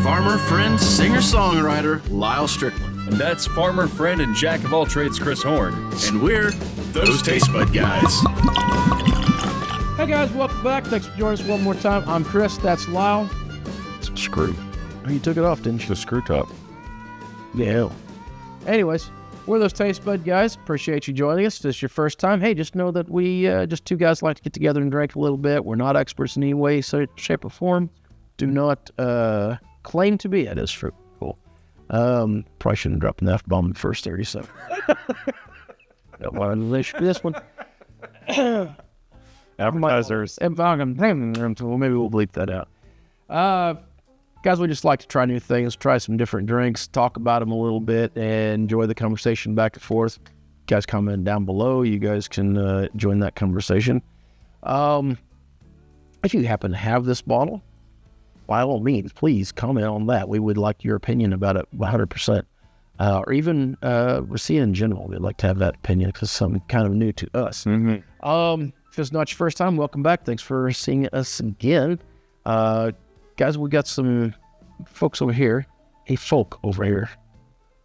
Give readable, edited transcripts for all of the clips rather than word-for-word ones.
farmer, friend, singer-songwriter, Lyal Strickland. And that's farmer, friend, and jack of all trades, Chris Horn. And we're those Tastebud guys. Hey guys, welcome back. Thanks for joining us one more time. I'm Chris, that's Lyal. Screw. Oh, you took it off, didn't you? The screw top. Yeah. Anyways, we're those Tastebud guys. Appreciate you joining us. If this is your first time, hey, just know that we just two guys like to get together and drink a little bit. We're not experts in any way, shape, or form. Do not claim to be. That is true. Cool. Probably shouldn't have dropped an F-bomb in the first 30 seconds. Don't want to unleash this one. Advertisers. Maybe we'll bleep that out. Guys, we just like to try new things, try some different drinks, talk about them a little bit, and enjoy the conversation back and forth. Guys, comment down below. You guys can join that conversation. If you happen to have this bottle, by all means, please comment on that. We would like your opinion about it 100%. Or even Raicilla in general. We'd like to have that opinion because it's something kind of new to us. Mm-hmm. If it's not your first time, welcome back. Thanks for seeing us again. Guys, we got some folks over here. A folk over here.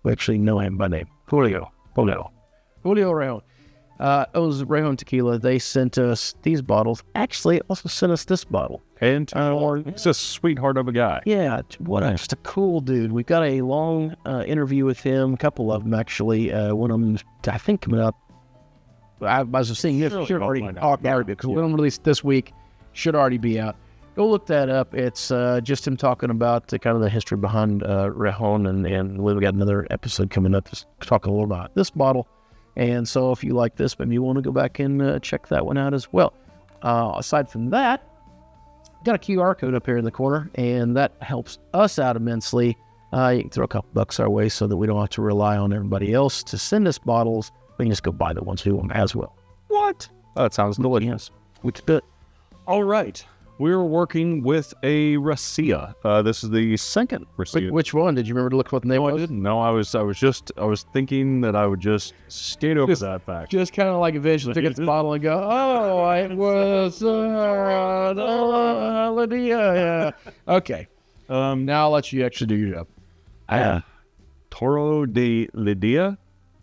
We actually know him by name. Julio Rejon. Owns Rejon Tequila. They sent us these bottles. Actually, also sent us this bottle. And he's a sweetheart of a guy. Yeah, just a cool dude. We've got a long interview with him, a couple of them actually. One of them, I think, coming up. I was seeing this. Should already because we don't release this week. Should already be out. Go look that up. It's just him talking about kind of the history behind Rejon, and we've got another episode coming up to talk a little about this bottle. And so if you like this, maybe you want to go back and check that one out as well. Aside from that, got a QR code up here in the corner, and that helps us out immensely. You can throw a couple bucks our way so that we don't have to rely on everybody else to send us bottles. We can just go buy the ones we want as well. What? That sounds delicious. Which bit? All right. We're working with a Raicilla. This is the second Raicilla. Which one? Did you remember to look what the name was? I didn't. No, I was thinking that I would just skate over that fact. Just kind of like a vision. Pick up the bottle and go, oh, it was Lydia. Yeah. Okay. Now I'll let you actually do your job. Toro de Lidia?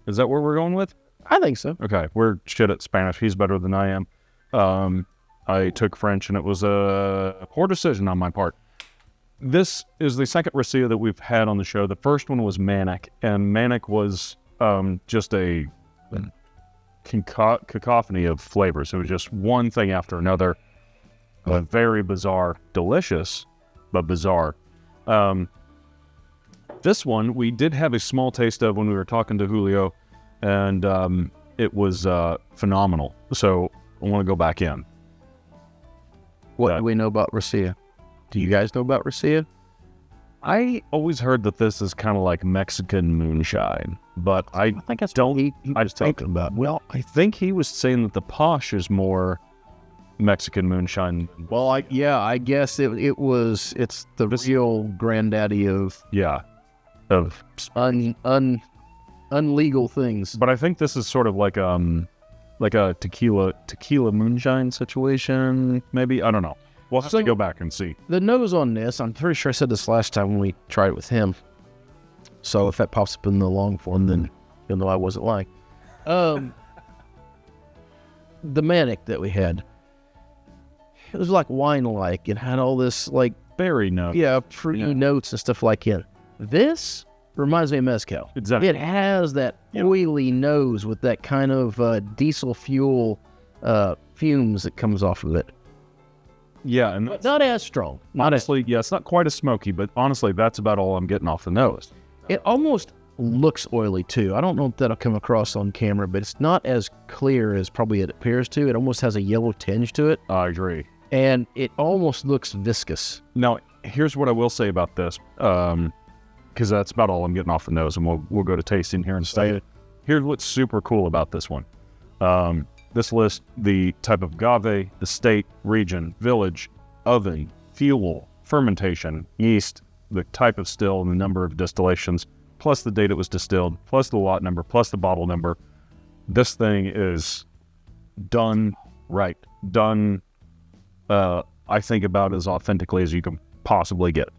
Is that where we're going with? I think so. Okay. We're shit at Spanish. He's better than I am. I took French, and it was a poor decision on my part. This is the second Raicilla that we've had on the show. The first one was Manic, and Manic was just a cacophony of flavors. It was just one thing after another. Very bizarre. Delicious, but bizarre. This one, we did have a small taste of when we were talking to Julio, and it was phenomenal. So I want to go back in. What do we know about Raicilla? Do you guys know about Raicilla? I always heard that this is kind of like Mexican moonshine, but I think that's don't. What he was talking about. Well, I think he was saying that the posh is more Mexican moonshine. Well, I guess it's the real granddaddy of unlegal things. But I think this is sort of like a tequila moonshine situation, maybe. I don't know. We'll have to go back and see. The nose on this, I'm pretty sure I said this last time when we tried it with him. So if that pops up in the long form, then you'll know I wasn't lying. The Manic that we had, it was like wine-like. It had all this like berry notes. Yeah, fruity notes and stuff like it. This reminds me of Mezcal. Exactly. It has that oily nose with that kind of diesel fuel fumes that comes off of it. Yeah, and but not as strong. Honestly, it's not quite as smoky, but honestly, that's about all I'm getting off the nose. It almost looks oily too. I don't know if that'll come across on camera, but it's not as clear as probably it appears to. It almost has a yellow tinge to it. I agree. And it almost looks viscous. Now, here's what I will say about this, because that's about all I'm getting off the nose, and we'll go to tasting here in a second. Here's what's super cool about this one. This lists the type of agave, the state, region, village, oven, fuel, fermentation, yeast, the type of still, and the number of distillations, plus the date it was distilled, plus the lot number, plus the bottle number. This thing is done right. Done, I think, about as authentically as you can possibly get.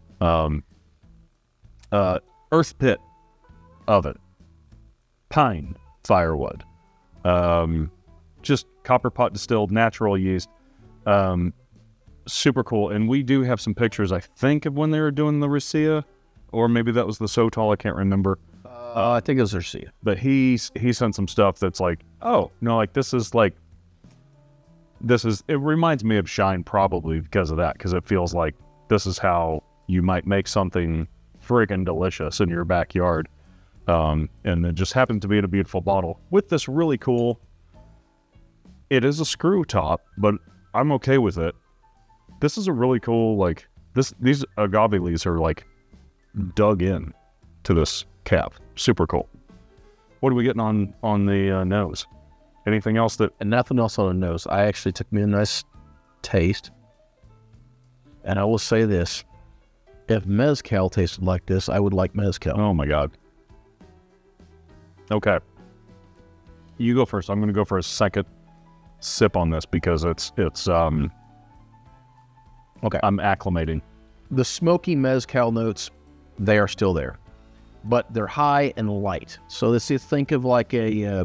earth pit oven, pine firewood, just copper pot distilled natural yeast. Super cool. And we do have some pictures, I think, of when they were doing the Raicilla, or maybe that was the Sotol. I can't remember. I think it was Raicilla. But he sent some stuff that's like, oh, no, like this is, it reminds me of Shine probably because of that, because it feels like this is how you might make something friggin' delicious in your backyard. And it just happens to be in a beautiful bottle with this really cool, it is a screw top, but I'm okay with it. This is a really cool, like, these agave leaves are like dug in to this cap. Super cool. What are we getting on the nose? Anything else that... And nothing else on the nose. I actually took me a nice taste. And I will say this. If Mezcal tasted like this, I would like Mezcal. Oh my God. Okay. You go first. I'm going to go for a second sip on this because it's okay. I'm acclimating. The smoky Mezcal notes, they are still there. But they're high and light. So let's think of like a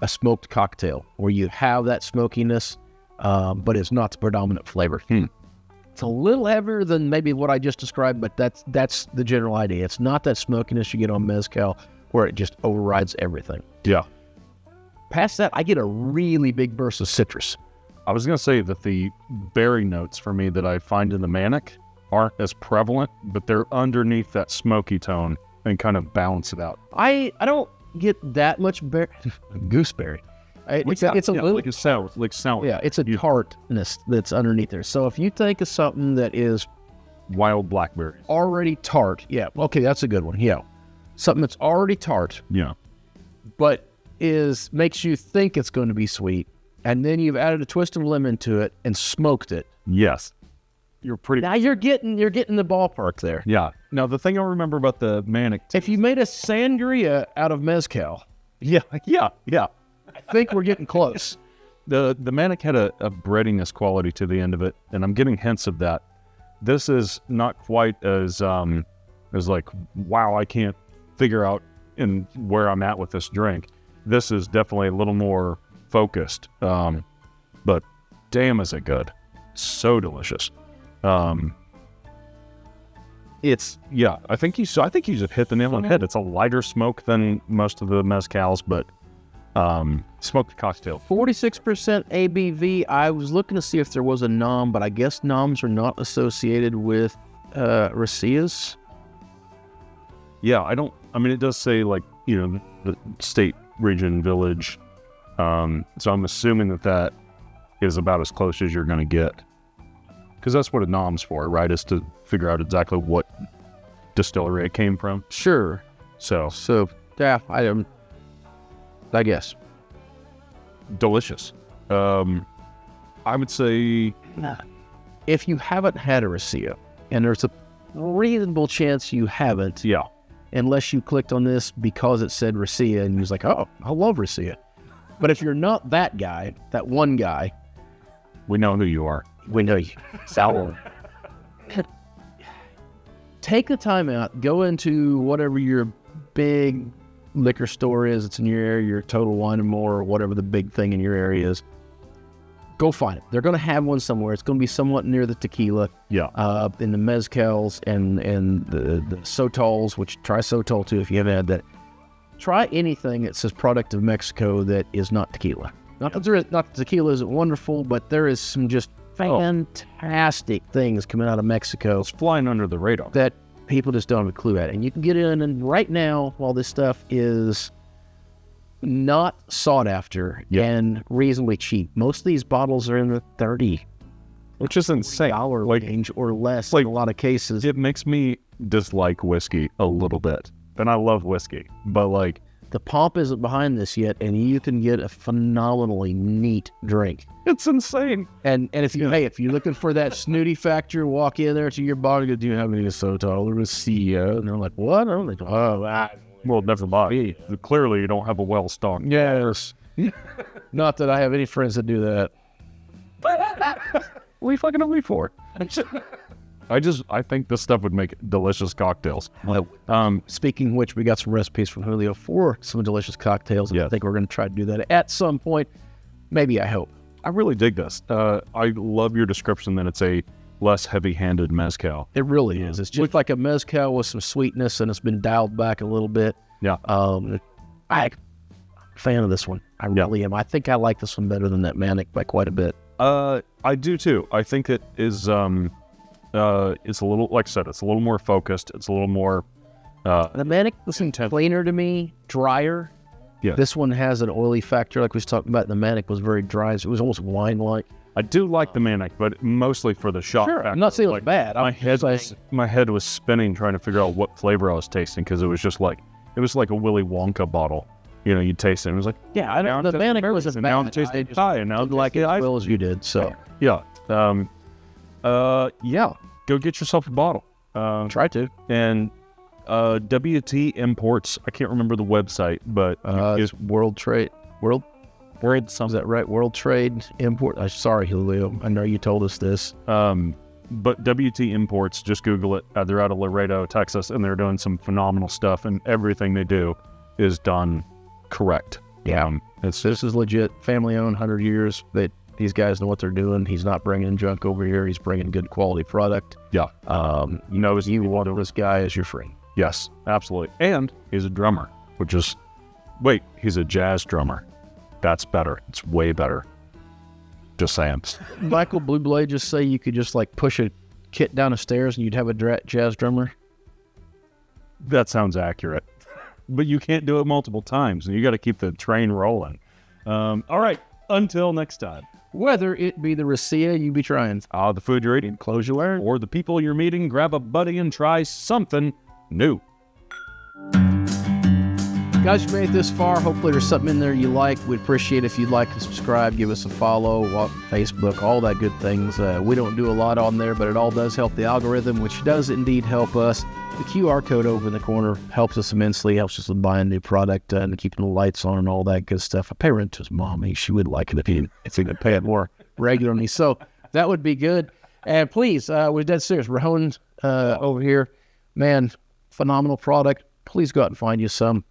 smoked cocktail where you have that smokiness, but it's not the predominant flavor. It's a little heavier than maybe what I just described, but that's the general idea. It's not that smokiness you get on Mezcal where it just overrides everything. Yeah. Past that, I get a really big burst of citrus. I was going to say that the berry notes for me that I find in the Manic aren't as prevalent, but they're underneath that smoky tone and kind of balance it out. I don't get that much gooseberry. It's a little like a sour, Yeah, it's a tartness that's underneath there. So if you think of something that is wild blackberry, already tart, yeah, okay, that's a good one. Yeah, something that's already tart, yeah, but makes you think it's going to be sweet, and then you've added a twist of lemon to it and smoked it. Yes, you're pretty. Now you're getting the ballpark there. Yeah. Now the thing I remember about the Manic, if you made a sangria out of Mezcal, yeah. I think we're getting close. The Manic had a breadiness quality to the end of it, and I'm getting hints of that. This is not quite as like, wow, I can't figure out where I'm at with this drink. This is definitely a little more focused, but damn, is it good! So delicious. I think you just hit the nail on the head. It's a lighter smoke than most of the mezcals, but smoked cocktail. 46% ABV. I was looking to see if there was a nom, but I guess noms are not associated with Raicillas. Yeah, it does say, like, the state, region, village. So I'm assuming that is about as close as you're going to get. Because that's what a nom's for, right? Is to figure out exactly what distillery it came from. Sure. So yeah, I guess. Delicious. I would say, if you haven't had a Raicilla, and there's a reasonable chance you haven't, yeah, unless you clicked on this because it said Raicilla and you was like, oh, I love Raicilla. But if you're not that guy, that one guy, we know who you are. We know you. Sour. Take the time out, go into whatever your big liquor store is, it's in your area, your Total Wine & More, or whatever the big thing in your area is. Go find it. They're going to have one somewhere. It's going to be somewhat near the tequila. Yeah. In the mezcals and the sotols, which try sotol too if you haven't had that. Try anything that says product of Mexico that is not tequila. Not that tequila isn't wonderful, but there is some just fantastic things coming out of Mexico. It's flying under the radar. That people just don't have a clue at. And you can get in, and right now, while this stuff is not sought after and reasonably cheap, most of these bottles are in the $30, which is insane, range or less in a lot of cases. It makes me dislike whiskey a little bit. And I love whiskey, but like, the pomp isn't behind this yet, and you can get a phenomenally neat drink. It's insane. And if you're looking for that snooty factor, walk in there to your bar and go, do you have any Sotol or Raicilla? And they're like, what? I'm like, well, never mind. Clearly, you don't have a well-stocked. Yes. Not that I have any friends that do that. What are you fucking on me for? I think this stuff would make delicious cocktails. Speaking of which, we got some recipes from Julio for some delicious cocktails. And I think we're going to try to do that at some point. Maybe, I hope. I really dig this. I love your description that it's a less heavy-handed mezcal. It really is. It's just like a mezcal with some sweetness, and it's been dialed back a little bit. Yeah. I'm a fan of this one. I really am. I think I like this one better than that Manic by quite a bit. I do too. I think it is. It's a little, like I said, it's a little more focused. It's a little more. The Manic was cleaner to me, drier. Yeah. This one has an oily factor, like we was talking about. The Manic was very dry. So it was almost wine-like. I do like the Manic, but mostly for the shot factor. I'm not saying like, it's bad. My head was spinning trying to figure out what flavor I was tasting because it was just like a Willy Wonka bottle. You know, you taste it and it was like, yeah, I know the Manic wasn't bad. Now I'm tasting pie, and now I'm like it as well as you did. So yeah, go get yourself a bottle. Try to. And WT Imports. I can't remember the website, but it's World Trade. Is that right? World Trade Import. Sorry, Julio. I know you told us this. But WT Imports, just Google it. They're out of Laredo, Texas, and they're doing some phenomenal stuff, and everything they do is done correct. Yeah. This is legit, family-owned, 100 years. These guys know what they're doing. He's not bringing junk over here. He's bringing good quality product. Yeah. You want this guy as your friend. Yes, absolutely. And he's a drummer, he's a jazz drummer. That's better. It's way better. Just saying. Michael Bublé just say you could just like push a kit down the stairs and you'd have a jazz drummer? That sounds accurate. But you can't do it multiple times, and you got to keep the train rolling. All right. Until next time. Whether it be the Raicilla you be trying, the food you're eating, clothes you wearing, or the people you're meeting, grab a buddy and try something new. Guys, you made it this far. Hopefully there's something in there you like. We'd appreciate if you'd like to subscribe, give us a follow, Facebook, all that good things. We don't do a lot on there, but it all does help the algorithm, which does indeed help us. The QR code over in the corner helps us immensely, helps us with buying new product and keeping the lights on and all that good stuff. I pay rent to his mommy. She would like it if he could pay it more regularly. So that would be good. And please, we're dead serious. Rahon over here, man, phenomenal product. Please go out and find you some.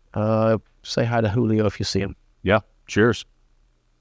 Say hi to Julio if you see him. Yeah. Cheers.